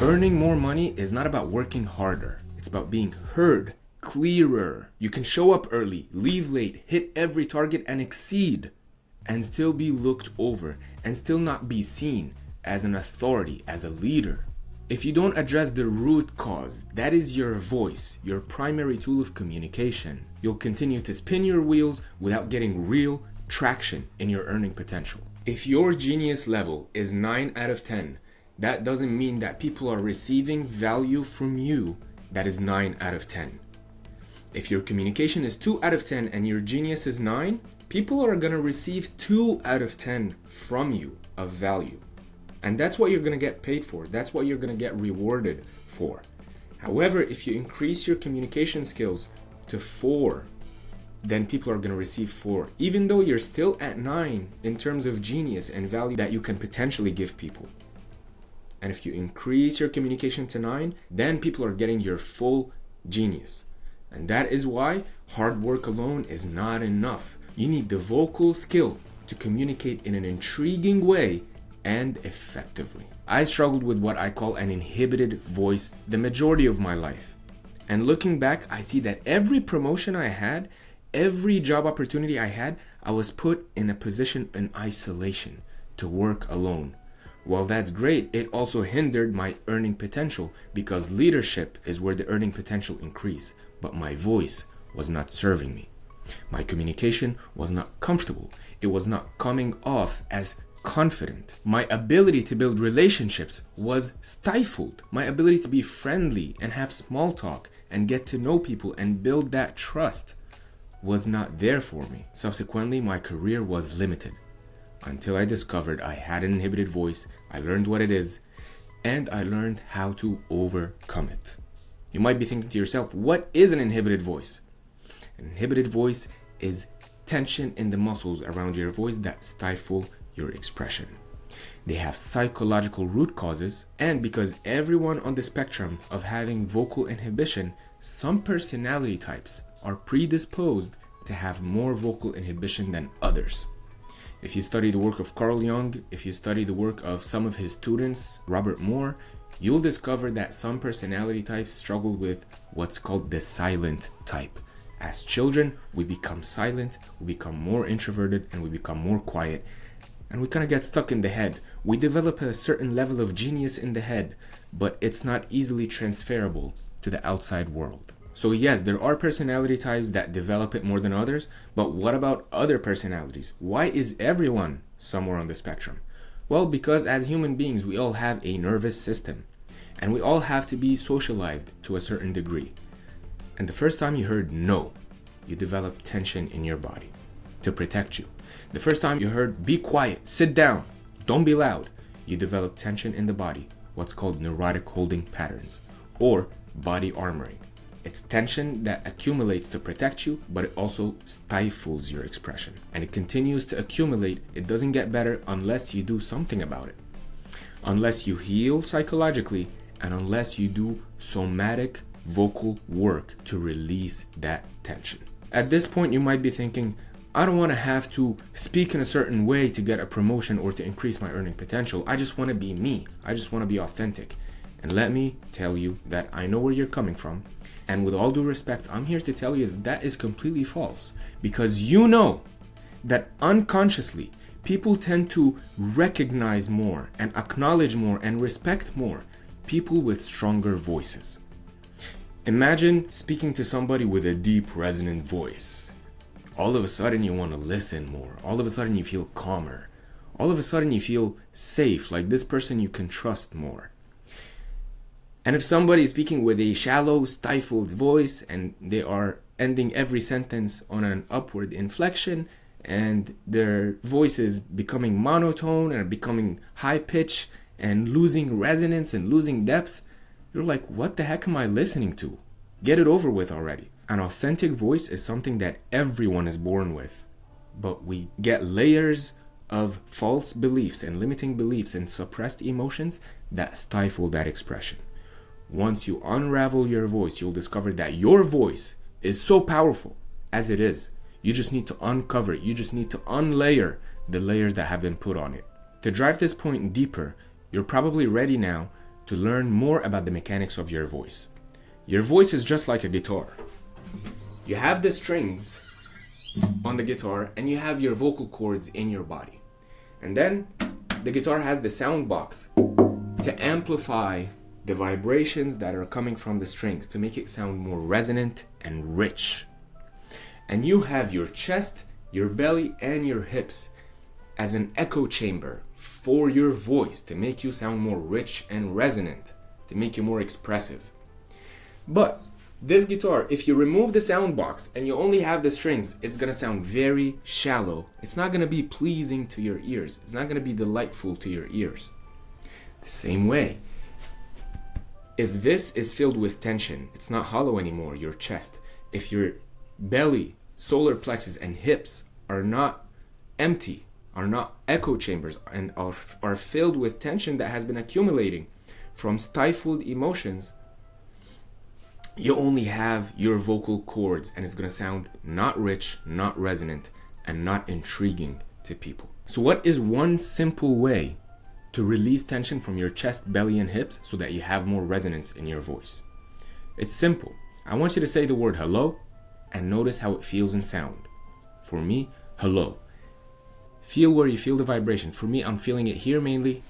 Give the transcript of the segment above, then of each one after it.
Earning more money is not about working harder. It's about being heard, clearer. You can show up early, leave late, hit every target and exceed, and still be looked over, and still not be seen as an authority, as a leader. If you don't address the root cause, that is your voice, your primary tool of communication, you'll continue to spin your wheels without getting real traction in your earning potential. If your genius level is 9 out of 10, that doesn't mean that people are receiving value from you that is 9 out of 10. If your communication is 2 out of 10 and your genius is 9, people are going to receive 2 out of 10 from you of value. And that's what you're going to get paid for. That's what you're going to get rewarded for. However, if you increase your communication skills to 4, then people are going to receive 4, even though you're still at 9 in terms of genius and value that you can potentially give people. And if you increase your communication to 9, then people are getting your full genius. And that is why hard work alone is not enough. You need the vocal skill to communicate in an intriguing way and effectively. I struggled with what I call an inhibited voice the majority of my life. And looking back, I see that every promotion I had, every job opportunity I had, I was put in a position in isolation to work alone. While that's great, it also hindered my earning potential because leadership is where the earning potential increase, but my voice was not serving me. My communication was not comfortable. It was not coming off as confident. My ability to build relationships was stifled. My ability to be friendly and have small talk and get to know people and build that trust was not there for me. Subsequently, my career was limited until I discovered I had an inhibited voice. I learned what it is, and I learned how to overcome it. You might be thinking to yourself, what is an inhibited voice? An inhibited voice is tension in the muscles around your voice that stifle your expression. They have psychological root causes, and because everyone on the spectrum of having vocal inhibition, some personality types are predisposed to have more vocal inhibition than others. If you study the work of Carl Jung, if you study the work of some of his students, Robert Moore, you'll discover that some personality types struggle with what's called the silent type. As children, we become silent, we become more introverted, and we become more quiet. And we kind of get stuck in the head. We develop a certain level of genius in the head, but it's not easily transferable to the outside world. So yes, there are personality types that develop it more than others, but what about other personalities? Why is everyone somewhere on the spectrum? Well, because as human beings, we all have a nervous system, and we all have to be socialized to a certain degree. And the first time you heard no, you develop tension in your body to protect you. The first time you heard be quiet, sit down, don't be loud, you develop tension in the body, what's called neurotic holding patterns, or body armoring. It's tension that accumulates to protect you, but it also stifles your expression. And it continues to accumulate. It doesn't get better unless you do something about it. Unless you heal psychologically, and unless you do somatic vocal work to release that tension. At this point, you might be thinking, I don't want to have to speak in a certain way to get a promotion or to increase my earning potential. I just want to be me. I just want to be authentic. And let me tell you that I know where you're coming from. And with all due respect, I'm here to tell you that that is completely false. Because you know that unconsciously, people tend to recognize more and acknowledge more and respect more people with stronger voices. Imagine speaking to somebody with a deep, resonant voice. All of a sudden you want to listen more. All of a sudden you feel calmer. All of a sudden you feel safe, like this person you can trust more. And if somebody is speaking with a shallow, stifled voice and they are ending every sentence on an upward inflection and their voice is becoming monotone and becoming high pitch and losing resonance and losing depth, you're like, what the heck am I listening to? Get it over with already. An authentic voice is something that everyone is born with, but we get layers of false beliefs and limiting beliefs and suppressed emotions that stifle that expression. Once you unravel your voice, you'll discover that your voice is so powerful as it is. You just need to uncover it. You just need to unlayer the layers that have been put on it. To drive this point deeper, you're probably ready now to learn more about the mechanics of your voice. Your voice is just like a guitar. You have the strings on the guitar and you have your vocal cords in your body. And then the guitar has the sound box to amplify the vibrations that are coming from the strings to make it sound more resonant and rich. And you have your chest, your belly, and your hips as an echo chamber for your voice to make you sound more rich and resonant, to make you more expressive. But this guitar, if you remove the sound box and you only have the strings, it's gonna sound very shallow. It's not gonna be pleasing to your ears. It's not gonna be delightful to your ears. The same way, if this is filled with tension, it's not hollow anymore, your chest. If your belly, solar plexus, and hips are not empty, are not echo chambers, and are filled with tension that has been accumulating from stifled emotions, you only have your vocal cords, and it's going to sound not rich, not resonant, and not intriguing to people. So what is one simple way to release tension from your chest, belly, and hips so that you have more resonance in your voice? It's simple. I want you to say the word hello and notice how it feels in sound. For me, hello. Feel where you feel the vibration. For me, I'm feeling it here mainly,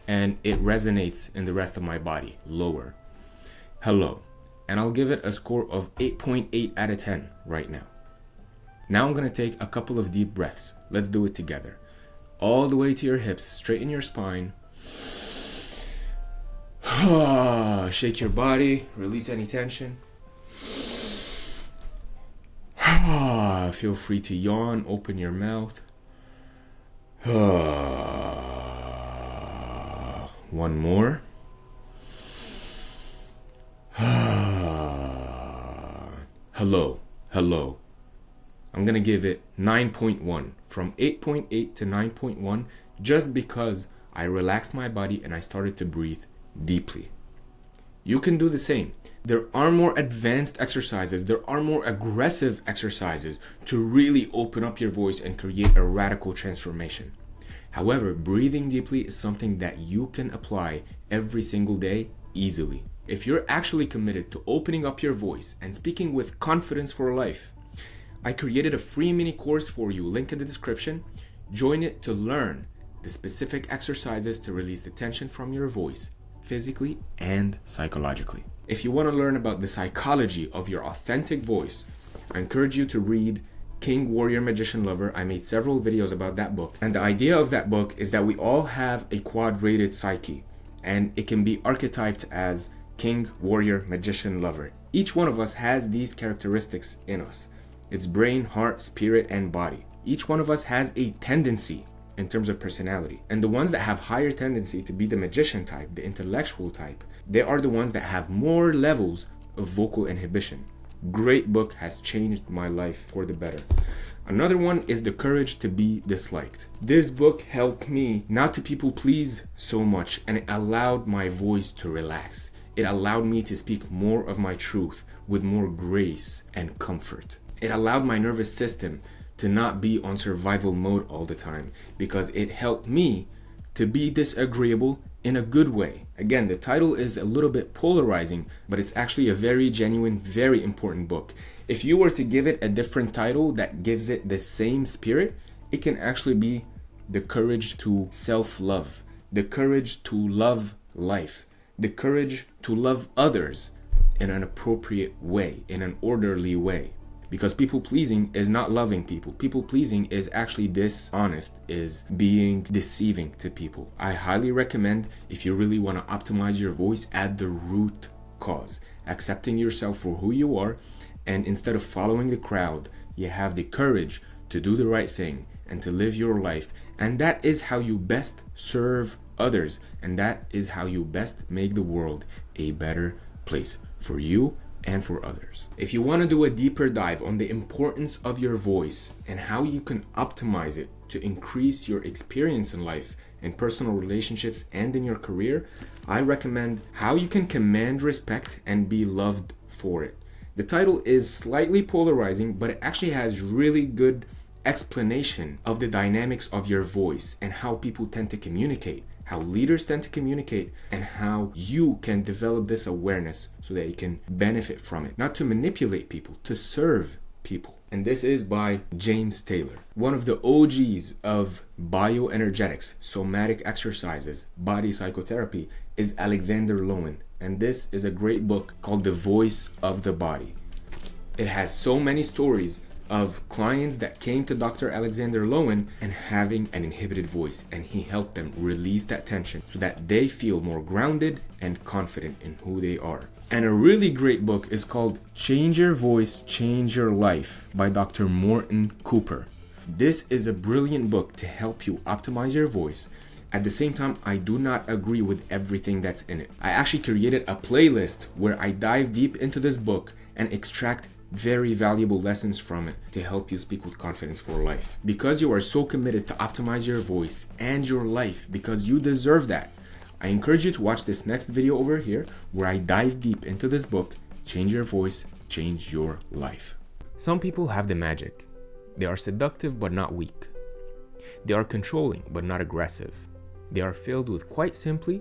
and it resonates in the rest of my body, lower. Hello. And I'll give it a score of 8.8 out of 10 right now. Now I'm gonna take a couple of deep breaths. Let's do it together. All the way to your hips, straighten your spine. Shake your body, release any tension. Feel free to yawn, open your mouth. One more. Hello, hello. I'm gonna give it 9.1, from 8.8 to 9.1, just because I relaxed my body and I started to breathe deeply. You can do the same. There are more advanced exercises, there are more aggressive exercises to really open up your voice and create a radical transformation. However, breathing deeply is something that you can apply every single day easily. If you're actually committed to opening up your voice and speaking with confidence for life, I created a free mini course for you, link in the description. Join it to learn the specific exercises to release the tension from your voice, physically and psychologically. If you want to learn about the psychology of your authentic voice, I encourage you to read King, Warrior, Magician, Lover. I made several videos about that book. And the idea of that book is that we all have a quad-rated psyche, and it can be archetyped as King, Warrior, Magician, Lover. Each one of us has these characteristics in us. It's brain, heart, spirit, and body. Each one of us has a tendency in terms of personality. And the ones that have higher tendency to be the magician type, the intellectual type, they are the ones that have more levels of vocal inhibition. Great book, has changed my life for the better. Another one is The Courage to Be Disliked. This book helped me not to people please so much, and it allowed my voice to relax. It allowed me to speak more of my truth with more grace and comfort. It allowed my nervous system to not be on survival mode all the time, because it helped me to be disagreeable in a good way. Again, the title is a little bit polarizing, but it's actually a very genuine, very important book. If you were to give it a different title that gives it the same spirit, it can actually be The Courage to Self-Love, The Courage to Love Life, The Courage to Love Others in an appropriate way, in an orderly way. Because people pleasing is not loving people. People pleasing is actually dishonest, is being deceiving to people. I highly recommend, if you really want to optimize your voice at the root cause, accepting yourself for who you are, and instead of following the crowd, you have the courage to do the right thing and to live your life. And that is how you best serve others, and that is how you best make the world a better place for you and for others. If you want to do a deeper dive on the importance of your voice and how you can optimize it to increase your experience in life, in personal relationships, and in your career, I recommend How You Can Command Respect and Be Loved for It. The title is slightly polarizing, but it actually has really good explanation of the dynamics of your voice and how people tend to communicate, how leaders tend to communicate, and how you can develop this awareness so that you can benefit from it. Not to manipulate people, to serve people. And this is by James Taylor. One of the OGs of bioenergetics, somatic exercises, body psychotherapy is Alexander Lowen. And this is a great book called The Voice of the Body. It has so many stories of clients that came to Dr. Alexander Lowen and having an inhibited voice, and he helped them release that tension so that they feel more grounded and confident in who they are. And a really great book is called Change Your Voice, Change Your Life by Dr. Morton Cooper. This is a brilliant book to help you optimize your voice. At the same time, I do not agree with everything that's in it. I actually created a playlist where I dive deep into this book and extract very valuable lessons from it to help you speak with confidence for life. Because you are so committed to optimize your voice and your life, because you deserve that, I encourage you to watch this next video over here where I dive deep into this book, Change Your Voice, Change Your Life. Some people have the magic. They are seductive but not weak. They are controlling but not aggressive. They are filled with, quite simply,